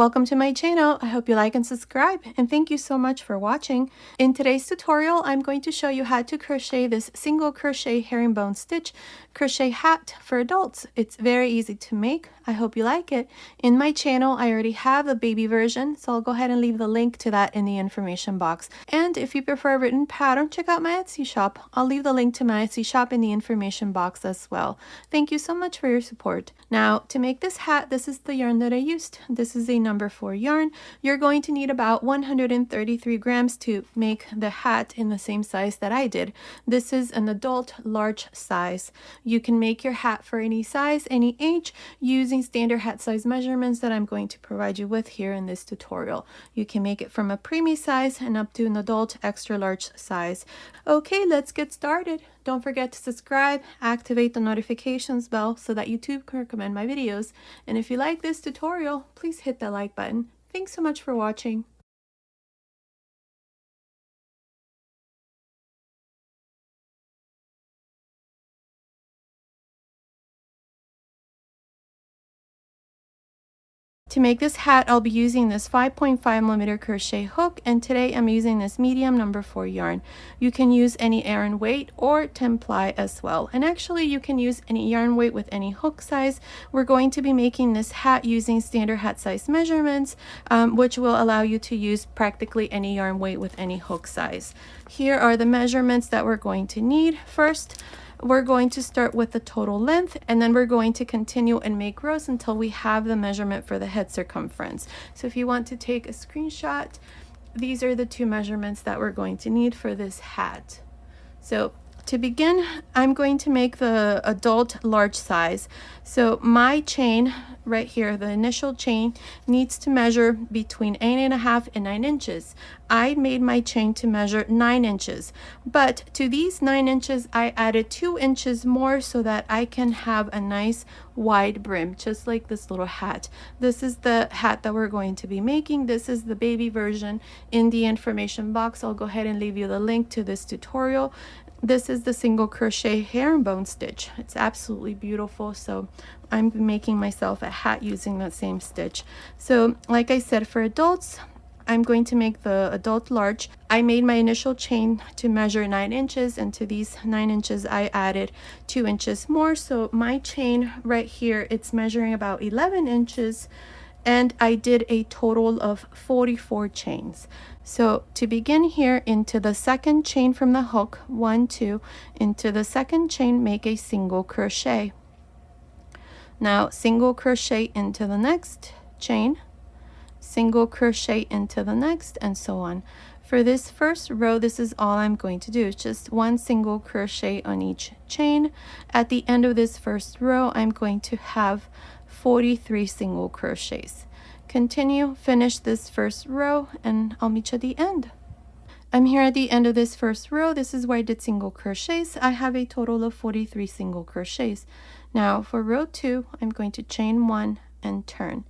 Welcome to my channel. I hope you like and subscribe, and thank you so much for watching. In today's tutorial, I'm going to show you how to crochet this single crochet herringbone stitch crochet hat for adults. It's very easy to make. I hope you like it. In my channel, I already have a baby version, so I'll go ahead and leave the link to that in the information box. And if you prefer a written pattern, check out my Etsy shop. I'll leave the link to my Etsy shop in the information box as well. Thank you so much for your support. Now, to make this hat, this is the yarn that I used. This is a number 4 yarn. You're going to need about 133 grams to make the hat in the same size that I did. This is an adult large size. You can make your hat for any size, any age, using standard hat size measurements that I'm going to provide you with here in this tutorial. You can make it from a preemie size and up to an adult extra large size. Okay, let's get started. Don't forget to subscribe, activate the notifications bell so that YouTube can recommend my videos. And if you like this tutorial, please hit the like button. Thanks so much for watching. To make this hat, I'll be using this 5.5mm crochet hook, and today I'm using this medium number 4 yarn. You can use any yarn weight or 10 ply as well. And actually you can use any yarn weight with any hook size. We're going to be making this hat using standard hat size measurements, which will allow you to use practically any yarn weight with any hook size. Here are the measurements that we're going to need. First, we're going to start with the total length, and then we're going to continue and make rows until we have the measurement for the head circumference. So if you want to take a screenshot, these are the two measurements that we're going to need for this hat. So to begin, I'm going to make the adult large size. So my chain right here, the initial chain, needs to measure between 8.5 and 9 inches. I made my chain to measure 9 inches, but to these 9 inches, I added 2 inches more so that I can have a nice wide brim, just like this little hat. This is the hat that we're going to be making. This is the baby version. In the information box, I'll go ahead and leave you the link to this tutorial. This is the single crochet herringbone stitch. It's absolutely beautiful. So I'm making myself a hat using that same stitch. So like I said, for adults, I'm going to make the adult large. I made my initial chain to measure 9 inches, and to these 9 inches I added 2 inches more. So my chain right here, it's measuring about 11 inches, and I did a total of 44 chains. So to begin here, into the second chain from the hook, 1, 2, into the second chain, make a single crochet. Now single crochet into the next chain, single crochet into the next, and so on. For this first row, this is all I'm going to do. It's just one single crochet on each chain. At the end of this first row, I'm going to have 43 single crochets. Continue, finish this first row, and I'll meet you at the end. I'm here at the end of this first row. This is where I did single crochets. I have a total of 43 single crochets. Now for row 2, I'm going to chain 1 and turn.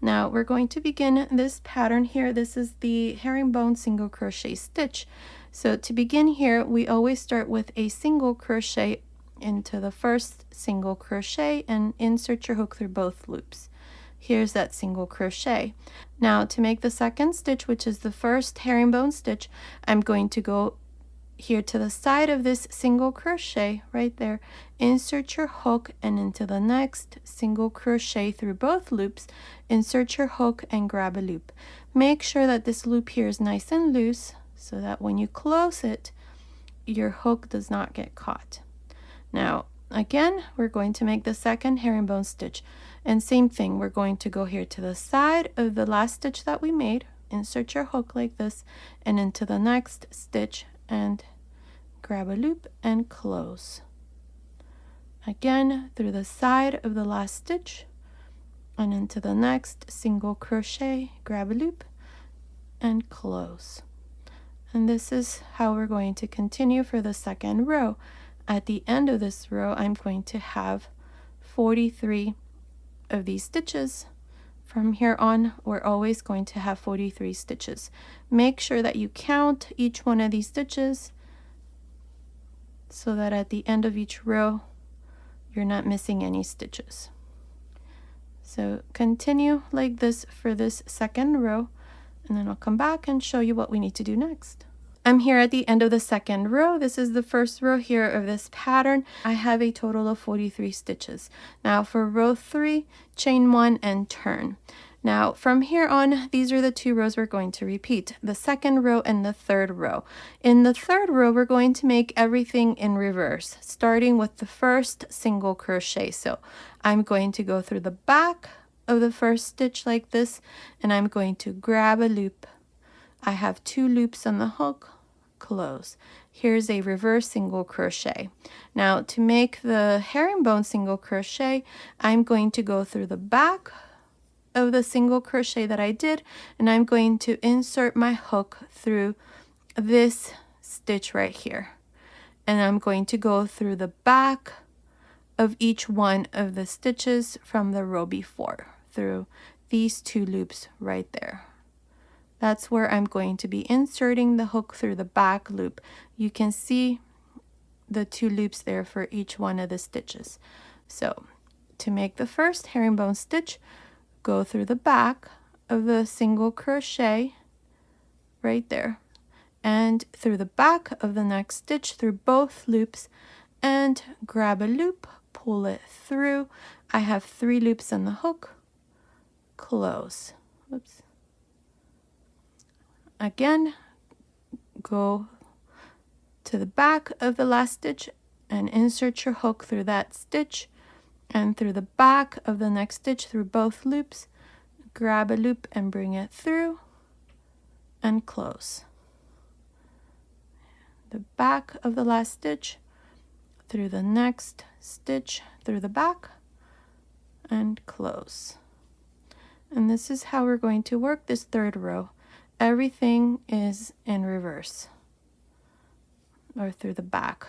Now we're going to begin this pattern here. This is the herringbone single crochet stitch. So to begin here, we always start with a single crochet into the first single crochet and insert your hook through both loops. Here's that single crochet. Now to make the second stitch, which is the first herringbone stitch, I'm going to go here to the side of this single crochet right there, insert your hook, and into the next single crochet through both loops, insert your hook and grab a loop. Make sure that this loop here is nice and loose so that when you close it, your hook does not get caught. Now again, we're going to make the second herringbone stitch, and same thing, we're going to go here to the side of the last stitch that we made, insert your hook like this, and into the next stitch and grab a loop and close. Again, through the side of the last stitch and into the next single crochet, grab a loop and close. And this is how we're going to continue for the second row. At the end of this row, I'm going to have 43 of these stitches. From here on, we're always going to have 43 stitches. Make sure that you count each one of these stitches so that at the end of each row, you're not missing any stitches. So continue like this for this second row, and then I'll come back and show you what we need to do next. I'm here at the end of the second row. This is the first row here of this pattern. I have a total of 43 stitches. Now for row 3, chain 1 and turn. Now from here on, these are the 2 rows we're going to repeat, the second row and the third row. In the third row, we're going to make everything in reverse, starting with the first single crochet. So I'm going to go through the back of the first stitch like this, and I'm going to grab a loop. I have 2 loops on the hook, close. Here's a reverse single crochet. Now to make the herringbone single crochet, I'm going to go through the back of the single crochet that I did, and I'm going to insert my hook through this stitch right here. And I'm going to go through the back of each one of the stitches from the row before, through these 2 loops right there. That's where I'm going to be inserting the hook through the back loop. You can see the 2 loops there for each one of the stitches. So to make the first herringbone stitch, go through the back of the single crochet right there, and through the back of the next stitch through both loops, and grab a loop, pull it through. I have 3 loops on the hook, close. Oops. Again, go to the back of the last stitch and insert your hook through that stitch, and through the back of the next stitch through both loops, grab a loop and bring it through and close. The back of the last stitch through the next stitch through the back and close. And this is how we're going to work this third row. Everything is in reverse, or through the back.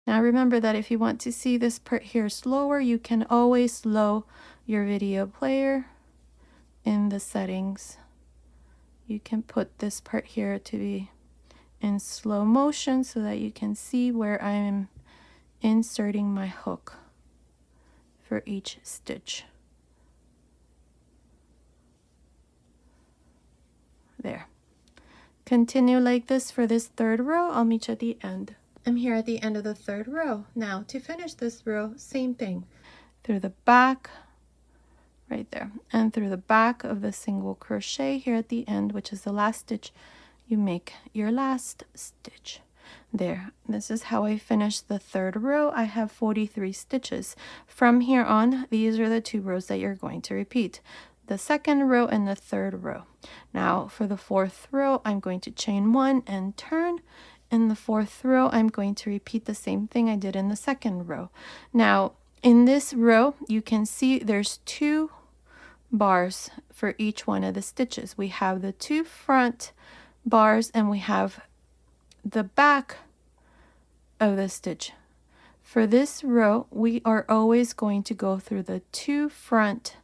Now remember that if you want to see this part here slower, you can always slow your video player in the settings. You can put this part here to be in slow motion so that you can see where I am inserting my hook for each stitch. There. Continue like this for this third row. I'll meet you at the end. I'm here at the end of the third row. Now to finish this row, same thing. Through the back, right there, and through the back of the single crochet here at the end, which is the last stitch, you make your last stitch. There, this is how I finished the third row. I have 43 stitches. From here on, these are the 2 rows that you're going to repeat, the second row and the third row. Now for the fourth row, I'm going to chain 1 and turn. In the fourth row, I'm going to repeat the same thing I did in the second row. Now in this row, you can see there's 2 bars for each one of the stitches. We have the 2 front bars and we have the back of the stitch. For this row, we are always going to go through the 2 front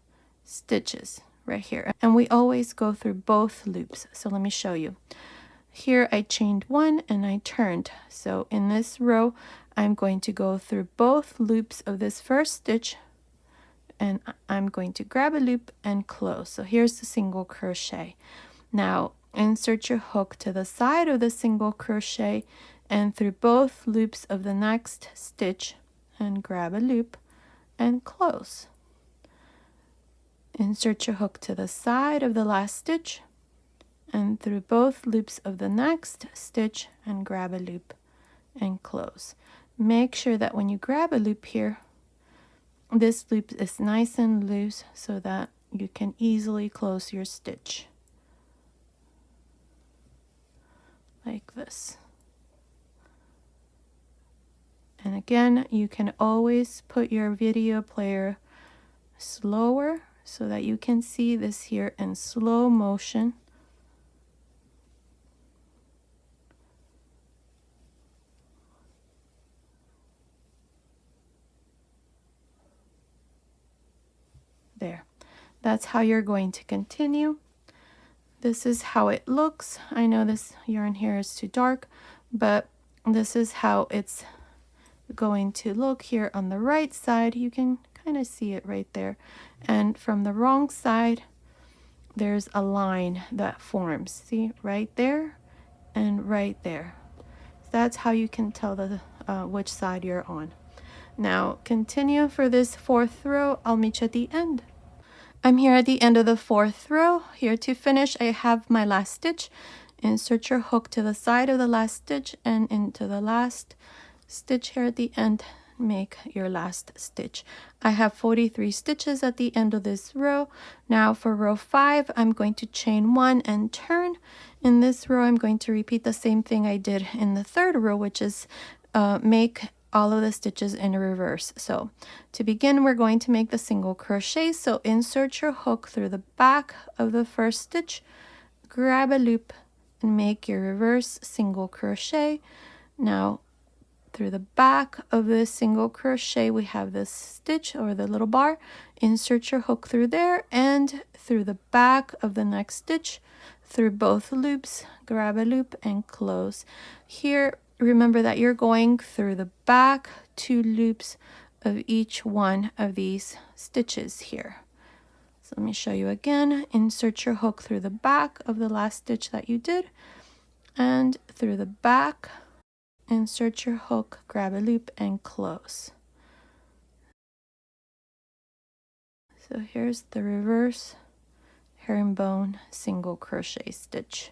stitches right here, and we always go through both loops. So let me show you. Here I chained 1 and I turned. So in this row, I'm going to go through both loops of this first stitch, and I'm going to grab a loop and close. So here's the single crochet. Now insert your hook to the side of the single crochet and through both loops of the next stitch, and grab a loop and close. Insert your hook to the side of the last stitch and through both loops of the next stitch, and grab a loop and close. Make sure that when you grab a loop here, this loop is nice and loose so that you can easily close your stitch like this. And again, you can always put your video player slower so that you can see this here in slow motion. That's how you're going to continue. This is how it looks. I know this yarn here is too dark, but this is how it's going to look here on the right side. You can kind of see it right there. And from the wrong side, there's a line that forms. See, right there and right there. That's how you can tell the which side you're on. Now continue for this 4th row. I'll meet you at the end. I'm here at the end of the 4th row. Here to finish, I have my last stitch. Insert your hook to the side of the last stitch and into the last stitch here at the end. Make your last stitch. I have 43 stitches at the end of this row. Now for row 5, I'm going to chain 1 and turn. In this row, I'm going to repeat the same thing I did in the 3rd row, which is make all of the stitches in reverse. So to begin, we're going to make the single crochet. So insert your hook through the back of the first stitch, grab a loop and make your reverse single crochet. Now through the back of this single crochet, we have this stitch or the little bar. Insert your hook through there and through the back of the next stitch, through both loops, grab a loop and close. Here, remember that you're going through the back 2 loops of each one of these stitches here. So let me show you again. Insert your hook through the back of the last stitch that you did and through the back. Insert your hook, grab a loop and close. So here's the reverse herringbone single crochet stitch.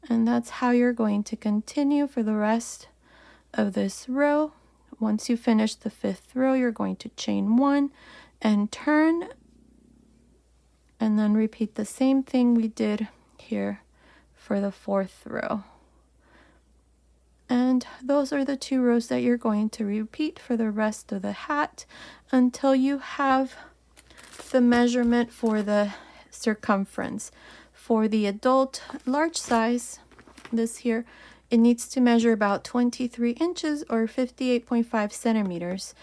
And that's how you're going to continue for the rest of this row. Once you finish the 5th row, you're going to chain 1 and turn, and then repeat the same thing we did here for the 4th row. And those are the 2 rows that you're going to repeat for the rest of the hat until you have the measurement for the circumference. For the adult large size, this here, it needs to measure about 23 inches or 58.5 centimeters.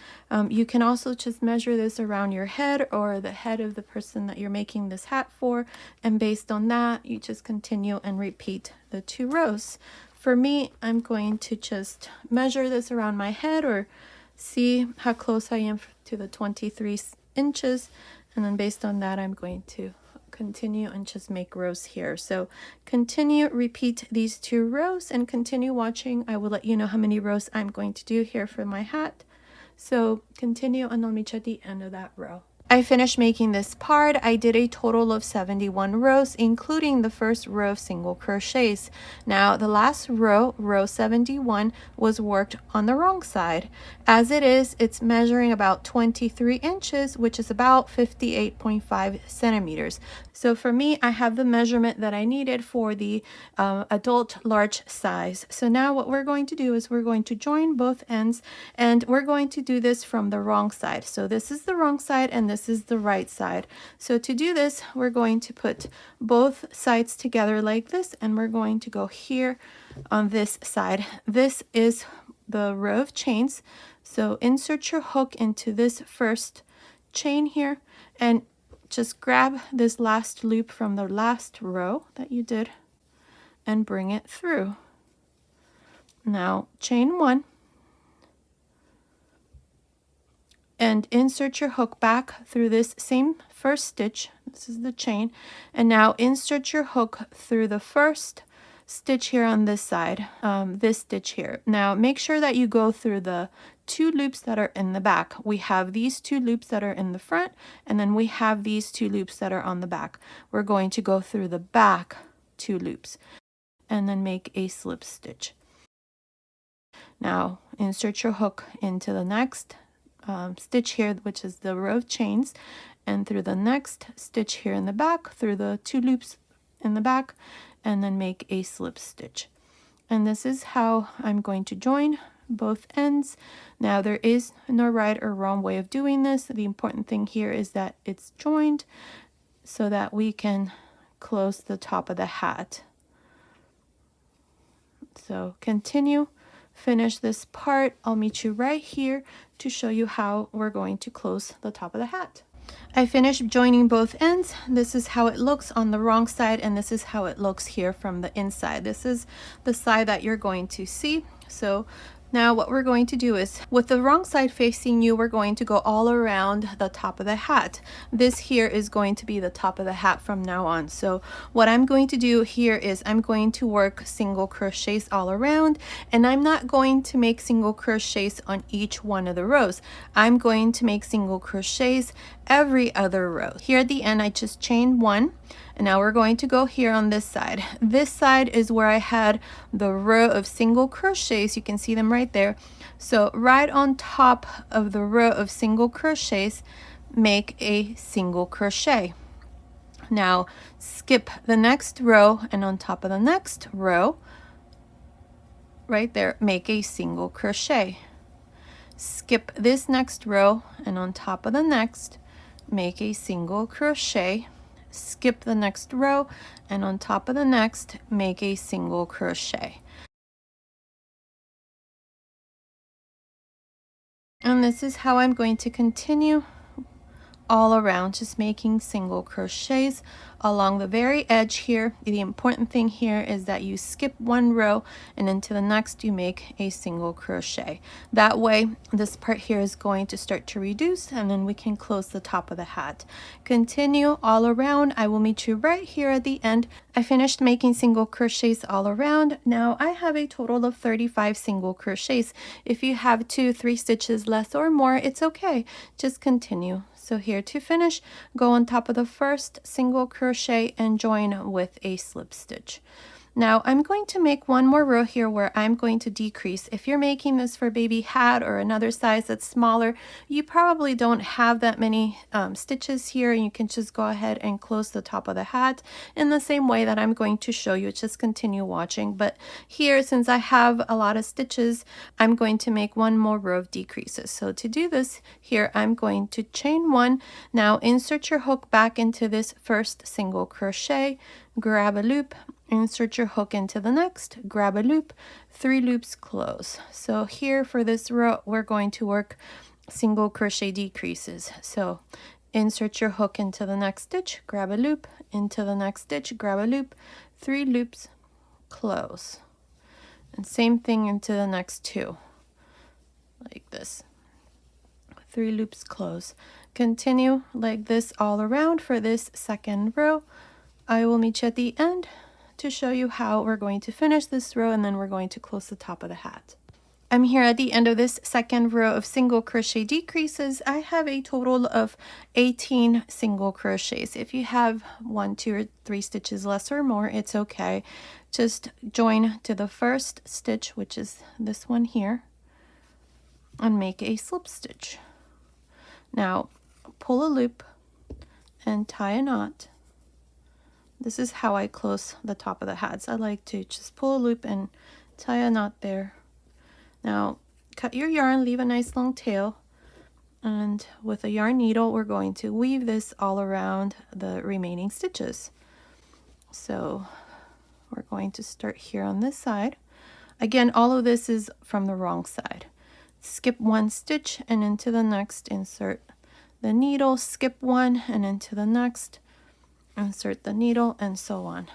You can also just measure this around your head or the head of the person that you're making this hat for, and based on that, you just continue and repeat the 2 rows. For me, I'm going to just measure this around my head or see how close I am to the 23 inches, and then based on that, I'm going to continue and just make rows here. So continue, repeat these 2 rows and continue watching. I will let you know how many rows I'm going to do here for my hat. So continue and I'll meet you at the end of that row. I finished making this part. I did a total of 71 rows, including the first row of single crochets. Now the last row, row 71, was worked on the wrong side. As it is, it's measuring about 23 inches, which is about 58.5 centimeters. So for me, I have the measurement that I needed for the adult large size. So now what we're going to do is we're going to join both ends, and we're going to do this from the wrong side. So this is the wrong side and this is the right side. So to do this, we're going to put both sides together like this, and we're going to go here on this side. This is the row of chains. So insert your hook into this first chain here and just grab this last loop from the last row that you did and bring it through. Now chain 1 and insert your hook back through this same first stitch. This is the chain, and now insert your hook through the first stitch here on this side, this stitch here. Now make sure that you go through the 2 loops that are in the back. We have these 2 loops that are in the front, and then we have these 2 loops that are on the back. We're going to go through the back 2 loops and then make a slip stitch. Now insert your hook into the next stitch here, which is the row of chains, and through the next stitch here in the back, through the 2 loops in the back, and then make a slip stitch. And this is how I'm going to join both ends. Now there is no right or wrong way of doing this. The important thing here is that it's joined so that we can close the top of the hat. So continue finish this part, I'll meet you right here to show you how we're going to close the top of the hat. I finished joining both ends. This is how it looks on the wrong side, and this is how it looks here from the inside. This is the side that you're going to see. So now what we're going to do is, with the wrong side facing you, we're going to go all around the top of the hat. This here is going to be the top of the hat from now on. So what I'm going to do here is I'm going to work single crochets all around, and I'm not going to make single crochets on each one of the rows. I'm going to make single crochets every other row. Here at the end, I just chained one. And now we're going to go here on this side. This side is where I had the row of single crochets. You can see them right there. So right on top of the row of single crochets, make a single crochet. Now skip the next row, and on top of the next row, right there, make a single crochet. Skip this next row, and on top of the next, make a single crochet. Skip the next row, and on top of the next, make a single crochet. And this is how I'm going to continue all around, just making single crochets along the very edge here. The important thing here is that you skip one row, and into the next you make a single crochet. That way this part here is going to start to reduce, and then we can close the top of the hat. Continue all around. I will meet you right here at the end. I finished making single crochets all around. Now I have a total of 35 single crochets. If you have 2-3 stitches less or more, it's okay, just continue. So here to finish, go on top of the first single crochet and join with a slip stitch. Now I'm going to make one more row here where I'm going to decrease. If you're making this for baby hat or another size that's smaller, you probably don't have that many stitches here, and you can just go ahead and close the top of the hat in the same way that I'm going to show you. Just continue watching. But here, since I have a lot of stitches, I'm going to make one more row of decreases. So to do this here, I'm going to chain one. Now insert your hook back into this first single crochet, grab a loop, insert your hook into the next, grab a loop, 3 loops, close. So here for this row, we're going to work single crochet decreases. So insert your hook into the next stitch, grab a loop, into the next stitch, grab a loop, 3 loops, close. And same thing into the next 2, like this. 3 loops, close. Continue like this all around for this second row. I will meet you at the end to show you how we're going to finish this row, and then we're going to close the top of the hat. I'm here at the end of this second row of single crochet decreases. I have a total of 18 single crochets. If you have 1, 2, or 3 stitches less or more, it's okay. Just join to the first stitch, which is this one here, and make a slip stitch. Now pull a loop and tie a knot. This is how I close the top of the hats. I like to just pull a loop and tie a knot there. Now cut your yarn, leave a nice long tail, and with a yarn needle we're going to weave this all around the remaining stitches. So we're going to start here on this side. Again, all of this is from the wrong side. Skip one stitch, and into the next insert the needle, skip one, and into the next insert the needle, and so on.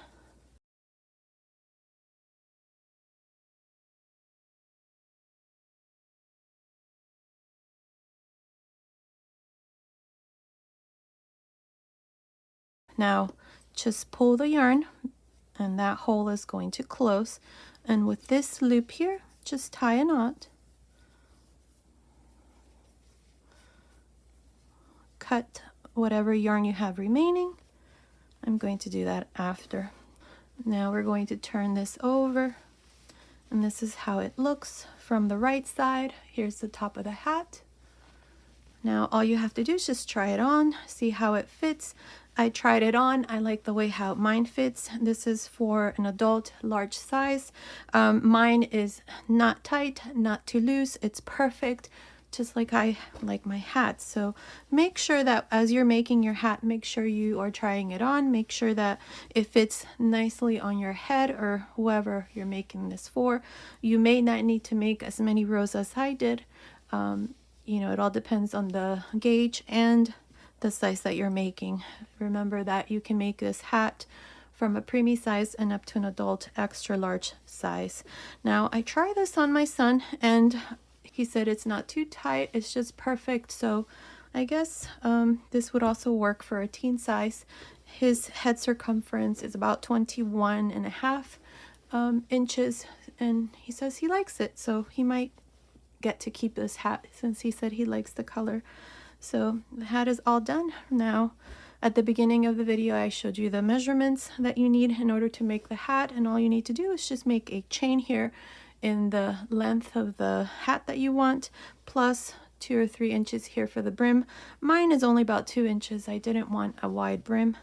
Now just pull the yarn, and that hole is going to close, and with this loop here, just tie a knot. Cut whatever yarn you have remaining. I'm going to do that after. Now we're going to turn this over, and this is how it looks from the right side. Here's the top of the hat. Now all you have to do is just try it on, see how it fits. I tried it on. I like the way how mine fits. This is for an adult large size. Mine is not tight, not too loose. It's perfect. just like I like my hat. So make sure that as you're making your hat, make sure you are trying it on. Make sure that it fits nicely on your head or whoever you're making this for. You may not need to make as many rows as I did. You know, it all depends on the gauge and the size that you're making. Remember that you can make this hat from a preemie size and up to an adult extra large size. Now I tried this on my son and he said it's not too tight, it's just perfect. So I guess this would also work for a teen size. His head circumference is about 21.5 inches, and he says he likes it, so he might get to keep this hat since he said he likes the color. So the hat is all done now. At the beginning of the video, I showed you the measurements that you need in order to make the hat, and all you need to do is just make a chain here in the length of the hat that you want, plus 2 or 3 inches here for the brim. Mine is only about 2 inches. I didn't want a wide brim.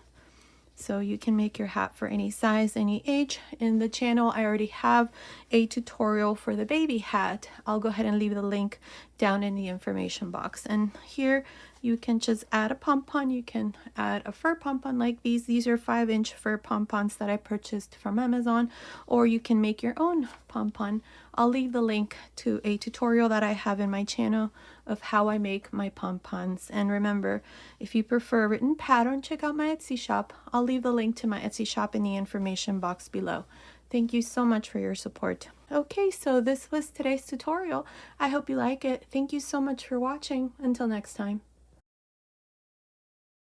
So you can make your hat for any size, any age. In the channel, I already have a tutorial for the baby hat. I'll go ahead and leave the link down in the information box. And here you can just add a pom-pom. You can add a fur pom-pom like these. These are 5-inch fur pom-poms that I purchased from Amazon, or you can make your own pom-pom. I'll leave the link to a tutorial that I have in my channel of how I make my pom-poms. And remember, if you prefer a written pattern, check out my Etsy shop. I'll leave the link to my Etsy shop in the information box below. Thank you so much for your support. Okay, so this was today's tutorial. I hope you like it. Thank you so much for watching. Until next time.